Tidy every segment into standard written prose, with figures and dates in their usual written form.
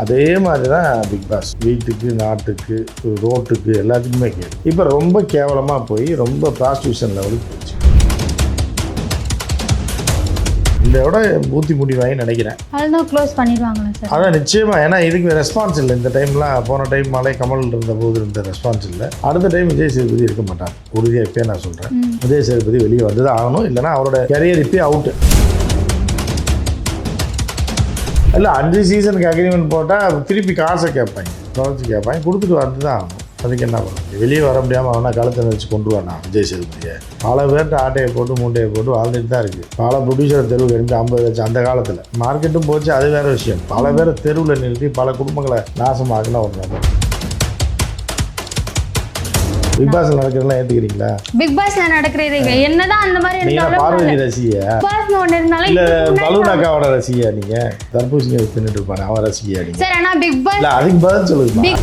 அதே மாதிரி தான் பிக் பாஸ் வீட்டுக்கு நாட்டுக்கு ரோட்டுக்கு எல்லாத்துக்குமே கேடு. இப்போ ரொம்ப கேவலமாக போய் ரொம்ப ப்ராஸ்டியூஷன் லெவலுக்கு போச்சு. இந்த விட பூத்தி முடிவாகி நினைக்கிறேன். அதுதான் க்ளோஸ் பண்ணிடுவாங்களா சார்? அதான் நிச்சயமாக. ஏன்னா இதுக்கு ரெஸ்பான்ஸ் இல்லை. இந்த டைம்லாம் போன டைம் மலை கமல் இருந்த போது இருந்த ரெஸ்பான்ஸ் இல்லை. அடுத்த டைம் விஜய் சேதுபதி இருக்க மாட்டார். உறுதியாக இப்போயே நான் சொல்கிறேன். விஜய் சேதுபதி வெளியே வந்து தான் ஆகணும். இல்லைனா அவரோட கரியர் இப்போயே அவுட்டு. இல்லை 5 சீசனுக்கு அக்ரிமெண்ட் போட்டால் திருப்பி காசை கேட்பாங்க, குறைச்சி கேட்பாங்க, கொடுத்துட்டு வந்து தான் ஆகணும். அதுக்கு என்ன பண்ண முடியும்? வெளியே வர முடியாமல் அவனா கழுத்தை வச்சு கொண்டு வரனா விஜய் சேதுபதியை? பல பேர்கிட்ட ஆட்டையை போட்டு மூட்டையை போட்டு வாழ்ந்துட்டு தான் இருக்குது. பல ப்ரொடியூசர் தெருவுக்கு எழுப்பி 50 லட்சம் அந்த காலத்தில் மார்க்கெட்டும் போச்சு. அது வேறு விஷயம். பல பேரை தெருவில் நிறுத்தி பல குடும்பங்களை நாசமாக்குனா ஒரு நபர். பிக் பாஸ்ல நடக்கிறதெல்லாம் ஏத்துக்கிறீங்களா? பிக் பாஸ்ல நடக்கிறது என்னதான் அந்த மாதிரி நீங்க பார்வதி ரசிகையா? பாஸ் ஒன்னு இருந்தாலும் இல்ல பலூனாக்காவோட ரசிகையா? நீங்க தர்பூசணியை தின்னுட்டு இருப்பானே அவன் ரசிகையா நீங்க? சார் ஆனா பிக் பாஸ் இல்ல அதுக்கு பதில் சொல்லுங்க.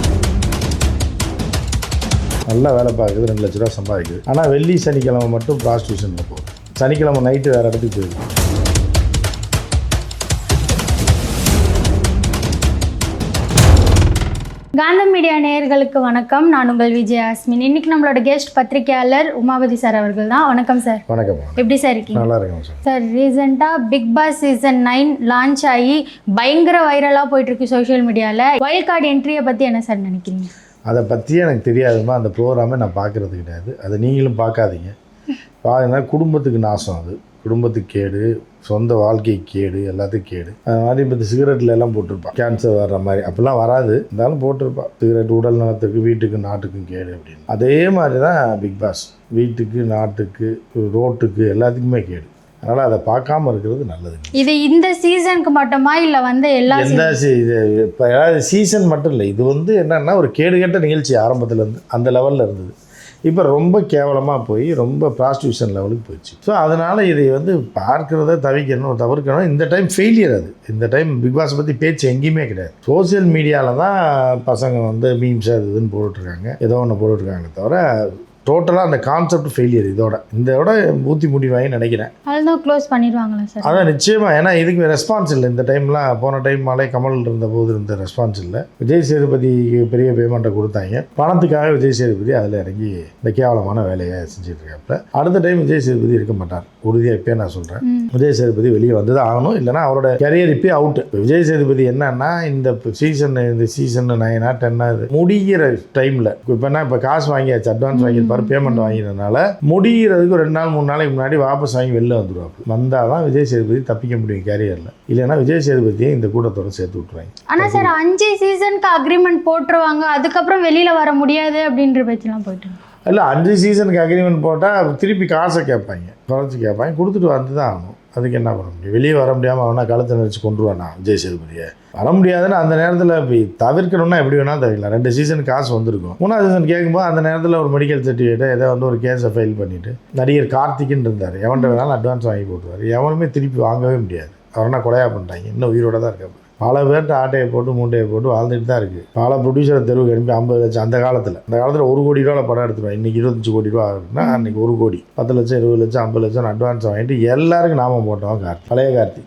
நல்லா வேலை பார்க்குது, 2 லட்ச ரூபா சம்பாதிக்குது. ஆனால் வெள்ளி சனிக்கிழமை மட்டும் ப்ராஸ்டியூஷனில் போகுது. சனிக்கிழமை நைட்டு வேறு இடத்துக்கு போயிடுது. காந்தம் மீடியா நேயர்களுக்கு வணக்கம். நான் உங்கள் விஜயாஸ்மின். இன்னைக்கு நம்மளோட கெஸ்ட் பத்திரிகையாளர் உமாபதி சார் அவர்கள் தான். வணக்கம் சார். வணக்கம். எப்படி சார் இருக்கீங்க? நல்லா இருக்கேன் சார். சார் ரீசெண்டாக பிக் பாஸ் சீசன் 9 லான்ச் ஆகி பயங்கர வைரலாக போயிட்டு இருக்கு சோஷியல் மீடியாவில். வைல்ட் கார்டு என்ட்ரியை பற்றி என்ன சார் நினைக்கிறீங்க? அதை பற்றியே எனக்கு தெரியாதுமா. அந்த ப்ரோக்ராமே நான் பார்க்குறது கிடையாது. அதை நீங்களும் பார்க்காதீங்க. பாருங்க, குடும்பத்துக்கு நாசம். அது குடும்பத்துக்கு கேடு, சொந்த வாழ்க்கை கேடு, எல்லாத்துக்கும் கேடு. அது மாதிரி இப்போ சிகரெட்டில் எல்லாம் போட்டிருப்பான், கேன்சர் வர்ற மாதிரி. அப்படிலாம் வராது, இருந்தாலும் போட்டிருப்பான். சிகரெட் உடல் நலத்துக்கு வீட்டுக்கு நாட்டுக்கும் கேடு அப்படின்னு. அதே மாதிரி தான் பிக் பாஸ் வீட்டுக்கு நாட்டுக்கு ரோட்டுக்கு எல்லாத்துக்குமே கேடு. அதனால் அதை பார்க்காம இருக்கிறது நல்லது. இது இந்த சீசனுக்கு மட்டுமா இல்லை வந்து எல்லா இது இப்போ சீசன் மட்டும் இல்லை. இது வந்து என்னென்னா ஒரு கேடுகட்ட நிகழ்ச்சி ஆரம்பத்துலேருந்து அந்த லெவலில் இருந்தது. இப்போ ரொம்ப கேவலமாக போய் ரொம்ப ப்ராஸ்டியூஷன் லெவலுக்கு போயிடுச்சு. ஸோ அதனால் இதை வந்து பார்க்குறத தவிர்க்கணும். இந்த டைம் ஃபெயிலியர். அது இந்த டைம் பிக் பாஸ் பற்றி பேச்சு எங்கேயுமே கிடையாது. சோசியல் மீடியாவில் தான் பசங்க வந்து மீம்ஸ் அது இதுன்னு போட்டுட்ருக்காங்க, ஏதோ ஒன்று போட்டுட்ருக்காங்க. தவிர டோட்டலாக அந்த கான்செப்ட் ஃபெயிலியர். இதோட பூத்தி முடிவாகி நினைக்கிறேன். அதுதான் க்ளோஸ் பண்ணிடுவாங்களா சார்? அதான் நிச்சயமாக. ஏன்னா இதுக்கு ரெஸ்பான்ஸ் இல்லை. இந்த டைம்லாம் போன டைம் மலை கமல் இருந்த போது இருந்த ரெஸ்பான்ஸ் இல்லை. விஜய் சேதுபதிக்கு பெரிய பேமெண்ட்டை கொடுத்தாங்க. பணத்துக்காக விஜய் சேதுபதி அதில் இறங்கி இந்த கேவலமான வேலையை செஞ்சுட்டு இருக்காப்புல. அடுத்த டைம் விஜய் சேதுபதி இருக்க மாட்டார். உறுதியாக இப்போயே நான் சொல்கிறேன். விஜய் சேதுபதி வெளியே வந்து தான் ஆகணும். இல்லைனா அவரோட கரியர் இப்போயே அவுட்டு. விஜய் சேதுபதி என்னன்னா இந்த சீசன் 9 10 முடிகிற டைமில் இப்போ காசு வாங்கியாச்சு, அட்வான்ஸ் வாங்கி பேமெண்ட் வாங்கிறதுனால முடிகிறதுக்கு 2 நாள் 3 நாளைக்கு முன்னாடி வாபஸ் வாங்கி வெளில வந்துடுவாங்க. வந்தால் தான் விஜய் சேதுபதி தப்பிக்க முடியும் கேரியரில். இல்லைன்னா விஜய் சேதுபதியை இந்த கூட்டத்தோட சேர்த்து விட்டுருவாங்க. ஆனால் சார் 5 சீசனுக்கு அக்ரிமெண்ட் போட்டுருவாங்க, அதுக்கப்புறம் வெளியில் வர முடியாது அப்படின்ற பேச்செல்லாம் போயிட்டு இல்லை. 5 சீசனுக்கு அக்ரிமெண்ட் போட்டால் திருப்பி காசை கேட்பாங்க, குறைச்சி கேட்பாங்க, கொடுத்துட்டு வந்து தான் ஆகணும். அதுக்கு என்ன பண்ண முடியும்? வெளியே வர முடியாமல் அவனா கழுத்தை நினச்சி கொண்டு வரனா விஜய் சேதுபதியை? வர முடியாதுன்னு அந்த நேரத்தில் இப்போ தவிர்க்கணும்னா எப்படி வேணாலும் தவிர்க்கலாம். 2 சீசனுக்கு காசு வந்திருக்கும். 3ஆவது சீசன் கேட்கும்போது அந்த நேரத்தில் ஒரு மெடிக்கல் சர்டிஃபிகேட்டை ஏதோ வந்து ஒரு கேஸை ஃபைல் பண்ணிவிட்டு நடிகர் கார்த்திக்னு இருந்தார். எவன்கிட்ட வேணாலும் அட்வான்ஸ் வாங்கி போட்டுருவார். எவனுமே திருப்பி வாங்கவே முடியாது. அவனா கொலையாக பண்ணிட்டாங்க. இன்னும் உயிரோட தான் இருக்காங்க. பல பேர்கிட்ட ஆட்டையை போட்டு மூட்டையை போட்டு வாழ்ந்துட்டு தான் இருக்குது. பல ப்ரொடியூசர் தெருவுக்கு எழுப்பி 50 லட்சம் அந்த காலத்தில் 1 கோடி ரூபாவில் படம் எடுத்துருவாங்க. இன்றைக்கி 25 கோடி ரூபா இருக்குன்னா அன்றைக்கி 1 கோடி, 10 லட்சம் 20 லட்சம் 50 லட்சம் அட்வான்ஸ் வாங்கிட்டு எல்லாருக்கும் நாமம் போட்டவன் கார்த்தி, பழைய கார்த்தி.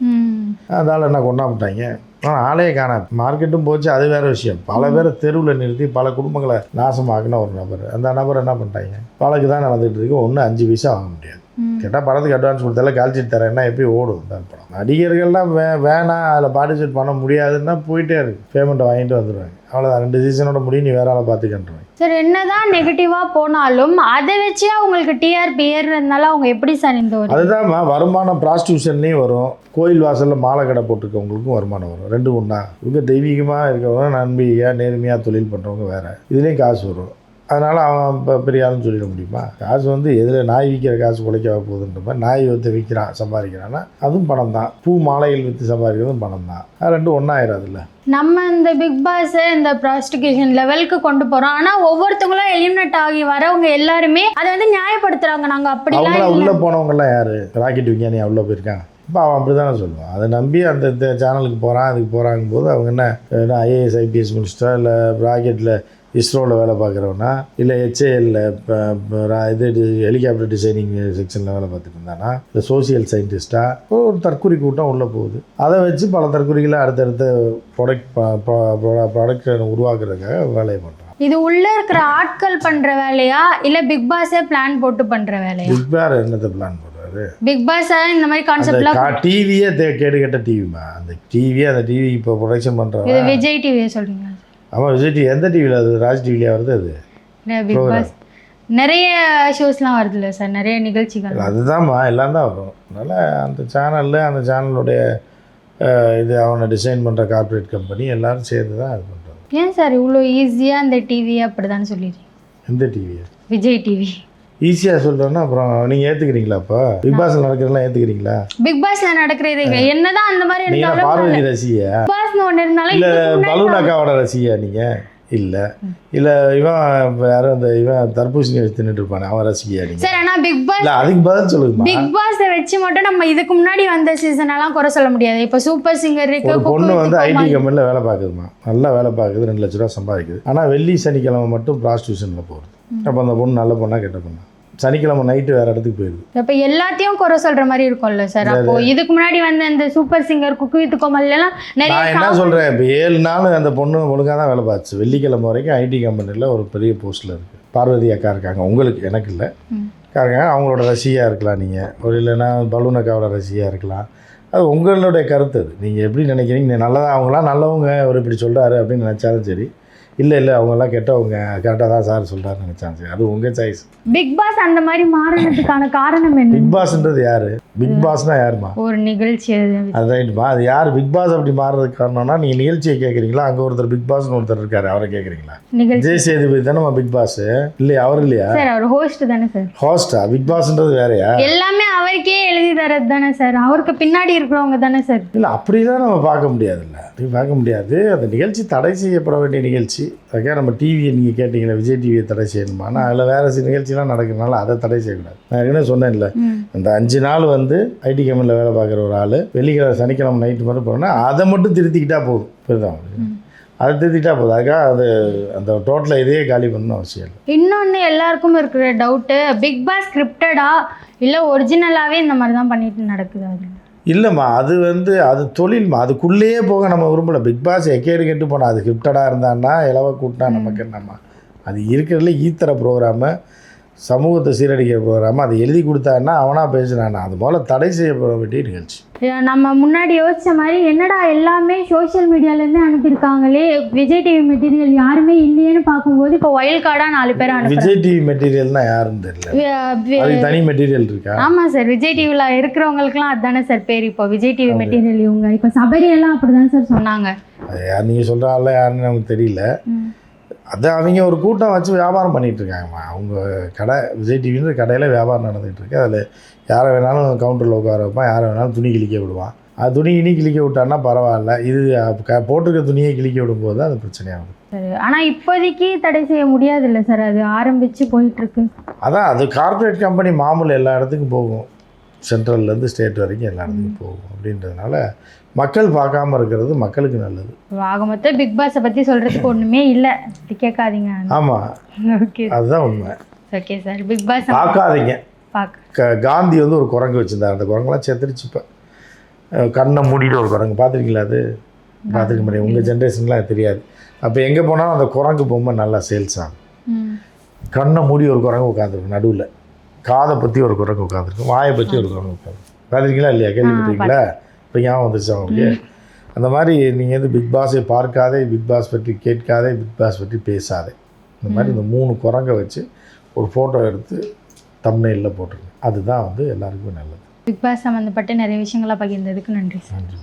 அதனால் என்ன கொண்டாந்துட்டாங்க. ஆனால் ஆளே காணா. மார்க்கெட்டும் போச்சு. அது வேறு விஷயம். பல பேரை தெருவில் நிறுத்தி பல குடும்பங்களை நாசமாக்குனா ஒரு நபர். அந்த நபர் என்ன பண்ணிட்டாங்க? பழக்கு தான் நடந்துகிட்டு இருக்கு. 1 5 பைசா வாங்க முடியாது. கேட்டால் படத்துக்கு அட்வான்ஸ் கொடுத்தால கால்ஷீட் தரேன்னா எப்படி ஓடும் தான் படம். நடிகர்கள்லாம் வேணாம், அதில் பார்ட்டிசிபேட் பண்ண முடியாதுன்னா போயிட்டே இருக்கு. பேமெண்ட்டை வாங்கிட்டு வந்துடுவாங்க. அவ்வளோதான். 2 சீசனோட முடியும், நீ வேற ஆளை பார்த்துக்கின்றாங்க. சார் என்னதான் நெகட்டிவாக போனாலும் அதை வச்சே அவங்களுக்கு டிஆர்பி ஏறுறதுனால அவங்க எப்படி சார் இந்த ஒரு அதுதான்மா வருமானம். ப்ராஸ்டியூஷன்லேயும் வரும். கோயில் வாசலில் மாலை கடை போட்டிருக்கவங்களுக்கும் வருமானம் வரும். 2 ஒன்றா. இவங்க தெய்வீகமாக இருக்கிறவங்க, நம்பிக்கையாக நேர்மையாக தொழில் பண்ணுறவங்க வேறு. இதுலேயும் காசு வரும். அதனால் அவன் இப்போ பெரிய ஆளுன்னு சொல்லிட முடியுமா? காசு வந்து எதில் நாய் விற்கிற காசு குலைக்க போகுதுன்ற மாதிரி நாய் விற்று விற்கிறான் சம்பாதிக்கிறான்னா அதுவும் பணம் தான். பூ மாலைகள் விற்று சம்பாதிக்கிறதும் பணம் தான். அது 2 ஒன்றாயிராதுல்ல. நம்ம இந்த பிக் பாஸை இந்த ப்ராஸ்டிகேஷன் லெவலுக்கு கொண்டு போகிறோம். ஆனால் ஒவ்வொருத்தவங்களும் எலிமினேட் ஆகி வரவங்க எல்லாருமே அதை வந்து நியாயப்படுத்துகிறாங்க. நாங்கள் அப்படிலாம் உள்ளே போனவங்கலாம் யார்? ராக்கெட் விஞ்ஞானி உள்ளே போயிருக்காங்க. இப்போ அவன் அப்படி தானே சொல்லுவான். அதை நம்பி அந்த சேனலுக்கு போகிறான், அதுக்கு போகிறாங்க போது அவங்க என்ன ஐஏஎஸ் ஐபிஎஸ் முடிச்சிட்டா இல்லை ராக்கெட்டில் இஸ்ரோவில் வேலை பார்க்குறவனா, இல்லை ஹெச்ஏஎல்ல இது ஹெலிகாப்டர் டிசைனிங் செக்ஷனில் வேலை பார்த்துட்டு இருந்தானா, இல்லை சோசியல் சயின்டிஸ்ட்டாக ஒரு தற்குறி கூட்டம் உள்ளே போகுது. அதை வச்சு பல தற்குறிகளை அடுத்தடுத்த ப்ராடக்ட் உருவாக்குறதுக்காக வேலையை பண்ணுறான். இது உள்ள இருக்கிற ஆட்கள் பண்ற வேலையா இல்ல பிக் பாஸே பிளான் போட்டு பண்ற வேலையா? பிக் பாஸ் என்னத்தை பிளான் பண்ணுறாரு? பிக் பாஸ் இந்த மாதிரி கான்செப்ட்லாம் டிவியே கேடு கட்ட டிவிமா, அந்த டிவியே அந்த டிவி இப்போ ப்ரொடக்ஷன் பண்ணுறாங்க. இது விஜய் டிவியை சொல்றீங்களா? ஆமாம், விஜய் டிவி. எந்த டிவியில்? அது ராஜ் டிவிலையா வருது? அது பிக் பாஸ் நிறைய ஷோஸ்லாம் வருதுல்ல சார், நிறைய நிகழ்ச்சிகள். அதுதான்மா, எல்லாம் தான் வரும். அதனால் அந்த சேனலில் அந்த சேனலுடைய இது அவனை டிசைன் பண்ணுற கார்ப்பரேட் கம்பெனி எல்லோரும் சேர்ந்து தான் இது பண்ணுறாங்க. ஏன் சார் இவ்வளோ ஈஸியாக அந்த டிவியை அப்படி தானே சொல்லிடுறீங்க? எந்த டிவியை? விஜய் டிவி. ஈஸியாக சொல்கிறோன்னா அப்புறம் நீங்கள் ஏற்றுக்கிறீங்களா? இப்போ பிக் பாஸில் நடக்கிறதெல்லாம் ஏற்றுக்கிறீங்களா? பிக் பாஸ்ல நடக்கிறது என்னதான் அந்த மாதிரி நீங்கள் பார்வதி ரசிகா? பிக் பாஸ்னு ஒன்று இருந்தாலும் இல்லை பலூன் அக்காவோட ரசிகா நீங்கள்? இல்லை இல்லை இவன் யாரும் அந்த இவன் தர்பூசணி வச்சு தின்னுட்டு இருப்பானே, அவன் ரசிகா நீங்கள்? சார் ஆனால் பிக் பாஸ் இல்லை, அதுக்கு பதில் சொல்லுங்கம்மா. பிக் பாஸை வச்சு மட்டும் நம்ம இதுக்கு முன்னாடி வந்த சீசன் எல்லாம் குறை சொல்ல முடியாது. இப்போ சூப்பர் சிங்கர் இருக்கு. ஒரு பொண்ணு வந்து ஐடி கம்பெனியில் வேலை பார்க்குதுமா, நல்லா வேலை பார்க்குது, 2 லட்ச ரூபா சம்பாதிக்குது. ஆனால் வெள்ளி சனிக்கிழமை மட்டும் ப்ராஸ்டியூஷனில் போகுது. அப்போ அந்த பொண்ணு நல்ல பொண்ணா கெட்ட பொண்ணா? சனிக்கிழமை நைட்டு வேறு இடத்துக்கு போயிடுது. இப்போ எல்லாத்தையும் குறை சொல்கிற மாதிரி இருக்கும்ல சார். அப்போ இதுக்கு முன்னாடி வந்து அந்த சூப்பர் சிங்கர் குக்கு வித் கோமல்லாம் நிறைய. நான் என்ன சொல்கிறேன், இப்போ 7 நாள் அந்த பொண்ணு ஒழுங்காக தான் வேலை பார்த்துச்சு. வெள்ளிக்கிழமை வரைக்கும் ஐடி கம்பெனியில் ஒரு பெரிய போஸ்ட்டில் இருக்குது. பார்வதி அக்கா இருக்காங்க, உங்களுக்கு எனக்கு இல்லை இருக்காங்க. அவங்களோட ரசிகையாக இருக்கலாம் நீங்கள், ஒரு இல்லைன்னா பலூன் அக்காவோட ரசிகையாக இருக்கலாம். அது உங்களுடைய கருத்து. அது நீங்கள் எப்படி நினைக்கிறீங்க? நீங்கள் நல்லதாக அவங்களாம் நல்லவங்க அவர் இப்படி சொல்கிறாரு அப்படின்னு நினச்சாலும் சரி, இல்லை இல்லை அவங்கெல்லாம் கெட்டவங்க கரெக்டாக தான் சார் சொல்கிறாருன்னு நினச்சாங்க சரி, அது உங்கள் சாய்ஸ். பிக் பாஸ் அந்த மாதிரி மாறினதுக்கான காரணம் என்ன? பிக் பாஸ்ன்றது யார்? பிக் பாஸ்னா யாருமா? ஒரு நிகழ்ச்சி. அது ரைட்டுமா, அது யார்? பிக் பாஸ் அப்படி மாறுறதுக்கு காரணம்னா நீங்கள் நிகழ்ச்சியை கேட்குறீங்களா? அங்கே ஒருத்தர் பிக் பாஸ்னு ஒருத்தர் இருக்காரு, அவரை கேட்குறீங்களா? விஜய் சேதுபதி தானே பிக் பாஸ்? இல்லையா? அவர் இல்லையா சார்? அவர் ஹோஸ்ட் தானே சார். ஹோஸ்டா? பிக் பாஸ்ன்றது வேறையா? எல்லாமே அவருக்கே எழுதி தரது தானே சார், அவருக்கு பின்னாடி இருக்கிறவங்க தானே சார். இல்லை அப்படிலாம் நம்ம பார்க்க முடியாதுல்ல, அப்படி பார்க்க முடியாது. அந்த நிகழ்ச்சி தடை செய்யப்பட வேண்டிய நிகழ்ச்சி. அதுக்காக நம்ம டிவியை நீங்கள் கேட்டிங்களா, விஜய் டிவியை தடை செய்யணுமா? ஆனால் அதில் வேறு சில நிகழ்ச்சிலாம் நடக்கிறதுனால அதை தடை செய்யக்கூடாது. நான் ஏற்கனவே சொன்னேன் இல்லை, அந்த 5 நாள் வந்து ஐடி கம்பெனியில் வேலை பார்க்குற ஒரு ஆள் வெள்ளிக்கிழமை சனிக்கிழமை நைட்டு மட்டும் போகிறோன்னா அதை மட்டும் திருத்திக்கிட்டால் போதும். புரியுதான்? அதை திருத்திக்கிட்டா போதும். அதுக்காக அது அந்த டோட்டலாக இதையே காலி பண்ணணும் அவசியம் இல்லை. இன்னொன்று எல்லாருக்கும் இருக்கிற டவுட்டு, பிக் பாஸ் ஸ்கிரிப்டடா இல்லை ஒரிஜினலாகவே இந்த மாதிரி தான் பண்ணிட்டு நடக்குது? அது இல்லைம்மா, அது வந்து அது தொழில்மா, அதுக்குள்ளேயே போக நம்ம விரும்பலை. பிக் பாஸ் எக்கேடு கெட்டு போனால் அது ஸ்கிரிப்டடாக இருந்தான்னா இலவ கூட்டினா நமக்கு என்னம்மா? அது இருக்கிறதுல ஈத்தர ப்ரோக்ராமு, சமூகத்தை சீரழிக்கிற ப்ரோக்ராமு, அதை எழுதி கொடுத்தான்னா அவனாக பேசுனானா, அது போல் தடை செய்யப்பட வேண்டிய நிகழ்ச்சி. நம்ம முன்னாடி யோசித்த மாதிரி என்னடா எல்லாமே சோஷியல் மீடியாலேருந்து அனுப்பியிருக்காங்களே, விஜய் டிவி மெட்டீரியல் யாருமே இல்லையேன்னு பார்க்கும்போது இப்போ ஒயில் கார்டாக 4 பேர் அனுப்பி. விஜய் டிவி மெட்டீரியல்னா யாருன்னு தெரியல, அது தனி மெட்டீரியல் இருக்கா? ஆமாம் சார், விஜய் டிவியில் இருக்கிறவங்களுக்குலாம் அதுதானே சார் பேர். இப்போ விஜய் டிவி மெட்டீரியல் இவங்க இப்போ சபரியெல்லாம் அப்படி தான் சார் சொன்னாங்க. அது யார் நீங்கள் சொல்கிறாங்கள யாருன்னு நமக்கு தெரியல. அது அவங்க ஒரு கூட்டம் வச்சு வியாபாரம் பண்ணிகிட்டு இருக்காங்கம்மா. அவங்க கடை விஜய் டிவின்ற கடையில் வியாபாரம் நடந்துகிட்டு இருக்கு. அதில் யாரை வேணாலும் கவுண்டரில் உட்கார வைப்பான், யாரை வேணாலும் துணி கிழிக்க விடுவான். அது துணி கிழிக்க விட்டான்னா பரவாயில்ல, இது போட்டிருக்க துணியை கிழிக்க விடும்போது தான் அது பிரச்சனையாகுது. சரி, ஆனால் இப்போதைக்கு தடை செய்ய முடியாது இல்லை சார், அது ஆரம்பித்து போயிட்டுருக்கு. அதான் அது கார்ப்பரேட் கம்பெனி மாமூல் எல்லா இடத்துக்கும் போகும், சென்ட்ரல்லேருந்து ஸ்டேட் வரைக்கும் எல்லா இடத்துக்கும் போகும். அப்படின்றதுனால மக்கள் பார்க்காம இருக்கிறது மக்களுக்கு நல்லது. ஆக மொத்தம் பிக் பாஸை பற்றி சொல்கிறதுக்கு ஒன்றுமே இல்லை, கேட்காதீங்க. ஆமாம், ஓகே, அதுதான் உண்மை. ஓகே சார், பிக் பாஸ் பார்க்காதீங்க. காந்தி வந்து ஒரு குரங்கு வச்சுருந்தார், அந்த குரங்கெல்லாம் செத்துருச்சு. இப்போ கண்ணை மூடிட்டு ஒரு குரங்கு பார்த்துருக்கீங்களா? அது பார்த்துருக்க முடியும், உங்கள் ஜென்ரேஷன்லாம் தெரியாது. அப்போ எங்கே போனாலும் அந்த குரங்கு பொம்மை நல்லா சேல்ஸ் ஆகும். கண்ணை மூடி ஒரு குரங்கு உட்காந்துருக்கு, நடுவில் காதை பற்றி ஒரு குரங்கு உட்காந்துருக்கு, வாயை பற்றி ஒரு குரங்கு உட்காந்துருக்கு. பார்த்துருக்கீங்களா இல்லையா? கேள்விப்பட்டீங்களா? இப்போ ஞாபகம் வந்துச்சு அவங்களுக்கு. அந்த மாதிரி நீங்கள் வந்து பிக் பாஸை பார்க்காதே, பிக் பாஸ் பற்றி கேட்காதே, பிக் பாஸ் பற்றி பேசாதே, இந்த மாதிரி இந்த 3 குரங்கை வச்சு ஒரு ஃபோட்டோ எடுத்து தம்ப்நெயில்ல போட்டுருங்க. அதுதான் வந்து எல்லாருக்கும் நல்லது. பிக் பாஸ் சம்மந்தப்பட்ட நிறைய விஷயங்களை பகிர்ந்ததுக்கு நன்றி சார். நன்றி.